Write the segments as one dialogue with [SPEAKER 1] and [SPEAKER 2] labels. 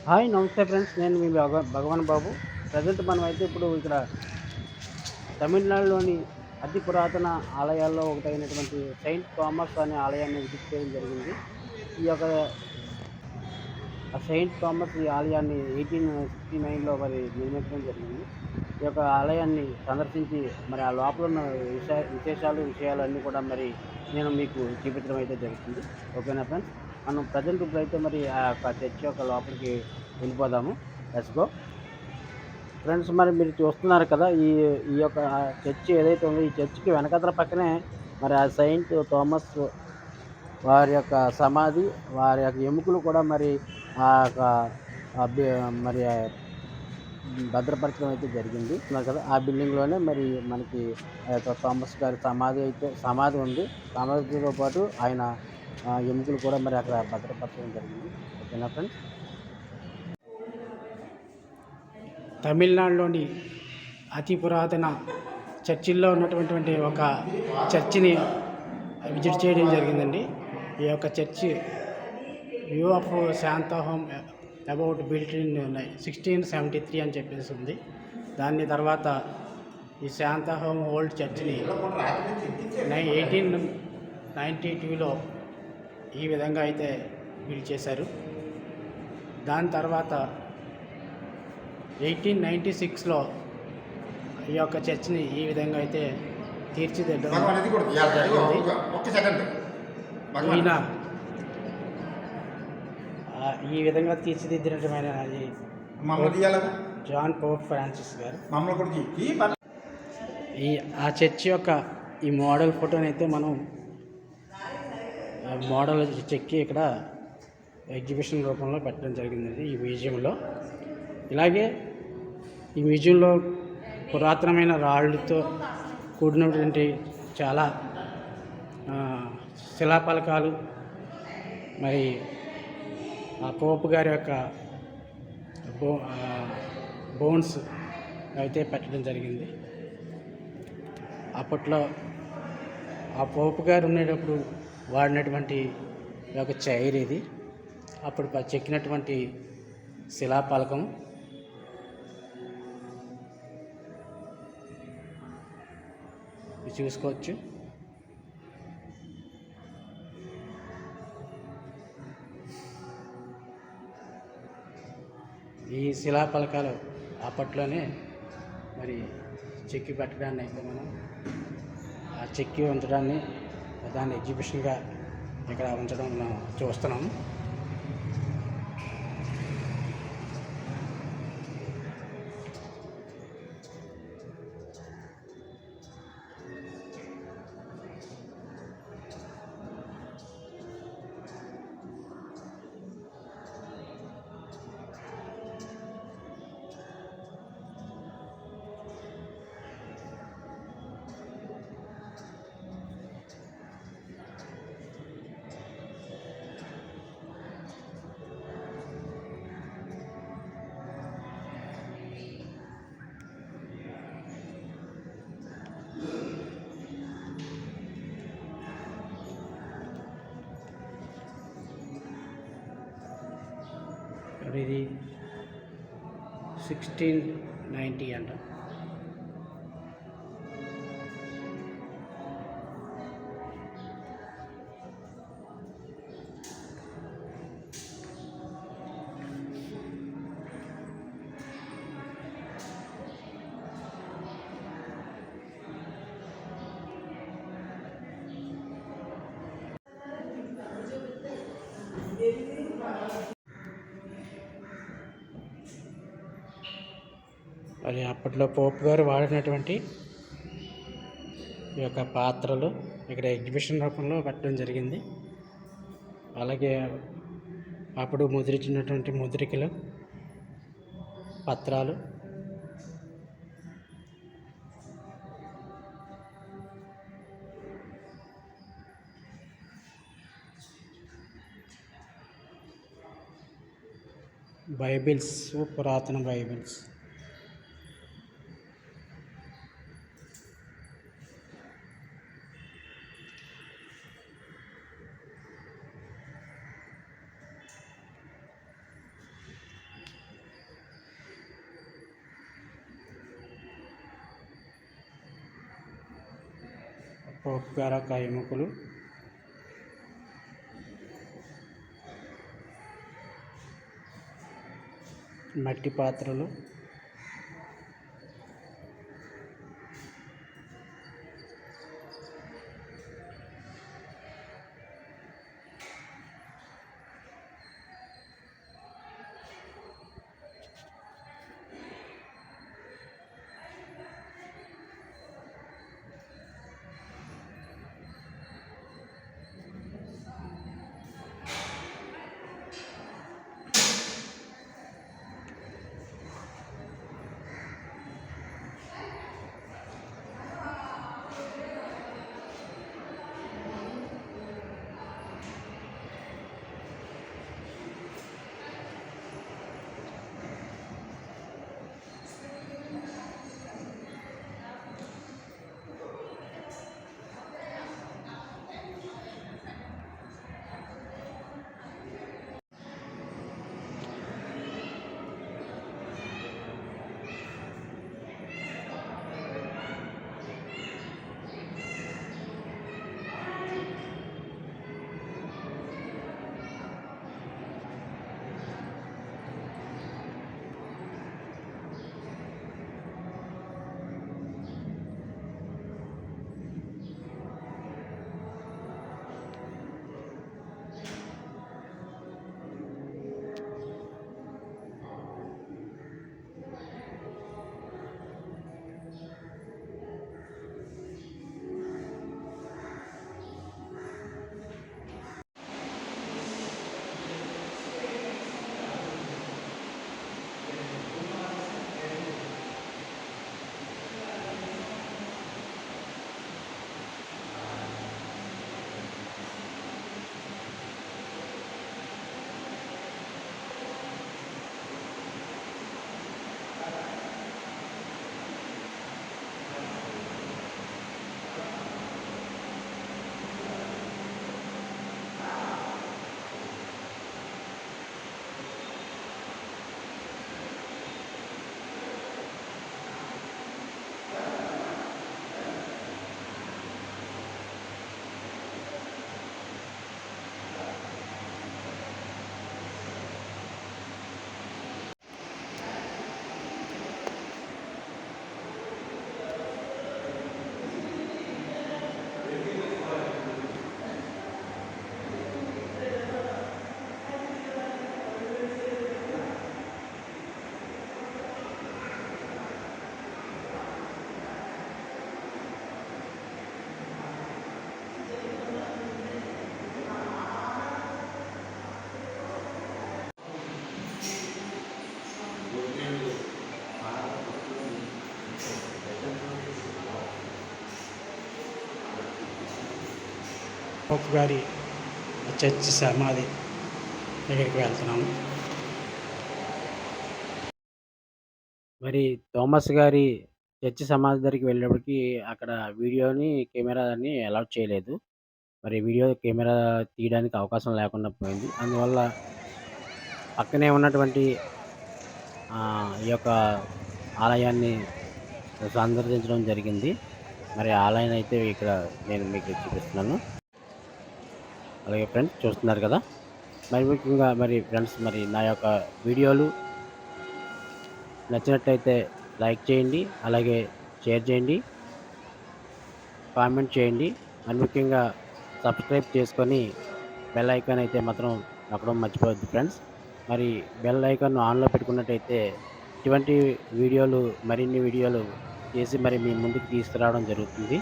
[SPEAKER 1] Hi నమస్తే friends, నేను మీ భగవాన్ బాబు. Present మనం అయితే ఇప్పుడు ఇక్కడ తమిళనాడులోని అతి పురాతన ఆలయాల్లో ఒకటైనటువంటి సెయింట్ థామస్ అనే ఆలయాన్ని విజిట్ చేయడం జరిగింది. ఈ యొక్క సెయింట్ థామస్ ఈ ఆలయాన్ని 1869లో మరి నిర్మించడం జరిగింది. ఈ యొక్క ఆలయాన్ని సందర్శించి మరి ఆ లోపల ఉన్న విశేషాలు అన్నీ కూడా మరి నేను మీకు చూపించడం అయితే జరుగుతుంది. ఓకేనా ఫ్రెండ్స్? మనం ప్రజెంట్ ఇప్పుడైతే మరి ఆ యొక్క చర్చ్ యొక్క లోపలికి వెళ్ళిపోదాము. Let's go. ఫ్రెండ్స్, మరి మీరు చూస్తున్నారు కదా, ఈ ఈ యొక్క చర్చ్ ఏదైతే ఉందో, ఈ చర్చ్కి వెనకతల పక్కనే మరి ఆ సెయింట్ థామస్ వారి యొక్క సమాధి, వారి యొక్క ఎముకలు కూడా మరి ఆ యొక్క మరి భద్రపరచడం అయితే జరిగింది. ఉన్నారు కదా, ఆ బిల్డింగ్లోనే మరి మనకి ఆ యొక్క థామస్ గారి సమాధి ఉంది. సమాధితో పాటు ఆయన ఎముకలు కూడా మరి అక్కడ భద్రపరచడం జరిగింది. ఓకేనా ఫ్రెండ్స్?
[SPEAKER 2] తమిళనాడులోని అతి పురాతన చర్చిల్లో ఉన్నటువంటి ఒక చర్చిని విజిట్ చేయడం జరిగిందండి. ఈ యొక్క church view of Santhome about built in 1673 అని చెప్పేసి ఉంది. దాని తర్వాత ఈ శాంతా హోమ్ ఓల్డ్ చర్చిని 1892లో ఈ విధంగా అయితే బిల్డ్ చేశారు. దాని తర్వాత 1896లో ఈ యొక్క చర్చిని ఈ విధంగా అయితే తీర్చిదిద్దడం జరిగింది. ఈయన ఈ విధంగా తీర్చిదిద్దినటువంటి అది జాన్ పోప్ ఫ్రాన్సిస్ గారు. ఆ చర్చి యొక్క ఈ మోడల్ ఫోటోని అయితే మనం మోడల్ చెక్కి ఇక్కడ ఎగ్జిబిషన్ రూపంలో పెట్టడం జరిగింది ఈ మ్యూజియంలో. ఇలాగే ఈ మ్యూజియంలో పురాతనమైన రాళ్ళతో కూడినటువంటి చాలా శిలాఫలకాలు, మరి ఆ పోపు గారి యొక్క బోన్స్ అయితే పెట్టడం జరిగింది. అప్పట్లో ఆ పోపు గారు ఉండేటప్పుడు వాడినటువంటి ఒక చైర్ ఇది. అప్పుడు చెక్కినటువంటి శిలాఫలకం. చూసుకోవచ్చు. ఈ శిలాఫలకాలు అప్పట్లోనే మరి చెక్కి పెట్టడాన్ని అయితే మనం ఆ చెక్కి ఉంచడాన్ని దాన్ని ఎగ్జిబిషన్గా ఇక్కడ ఉంచడం మనం చూస్తున్నాము. ఇది 1690 అంట. మరి అప్పట్లో పోప్ గారు వాడినటువంటి ఈ యొక్క పాత్రలు ఇక్కడ ఎగ్జిబిషన్ రూపంలో పెట్టడం జరిగింది. అలాగే అప్పుడు ముద్రించినటువంటి ముద్రికలు, పత్రాలు, బైబిల్స్, పురాతన బైబిల్స్. పోపుగారక ఎముకలు, మట్టి పాత్రలు, పోపు గారి చర్చి సమాధి దగ్గరికి వెళ్తున్నాము.
[SPEAKER 1] మరి థామస్ గారి చర్చి సమాధి దగ్గరికి వెళ్ళేప్పటికి అక్కడ వీడియోని, కెమెరాని అలౌడ్ చేయలేదు. మరి వీడియో, కెమెరా తీయడానికి అవకాశం లేకుండా పోయింది. అందువల్ల పక్కనే ఉన్నటువంటి ఈ యొక్క ఆలయాన్ని సందర్శించడం జరిగింది. మరి ఆలయాన్ని అయితే ఇక్కడ నేను మీకు చూపిస్తున్నాను. అలాగే ఫ్రెండ్స్ చూస్తున్నారు కదా. మరి ముఖ్యంగా మరి ఫ్రెండ్స్, మరి నా యొక్క వీడియోలు నచ్చినట్లయితే లైక్ చేయండి, అలాగే షేర్ చేయండి, కామెంట్ చేయండి. మరి ముఖ్యంగా సబ్స్క్రైబ్ చేసుకొని బెల్ ఐకాన్ అయితే మాత్రం నొక్కడం మర్చిపోవద్దు ఫ్రెండ్స్. మరి బెల్ ఐకాన్ ఆన్లో పెట్టుకున్నట్టయితే ఇటువంటి వీడియోలు, మరిన్ని వీడియోలు చేసి మరి మీ ముందుకు తీసుకురావడం జరుగుతుంది.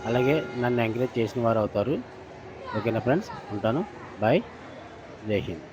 [SPEAKER 1] అలాగే నన్ను ఎంకరేజ్ చేసిన వారు అవుతారు. ఓకేనా ఫ్రెండ్స్, ఉంటాను. బాయ్. జై హింద్.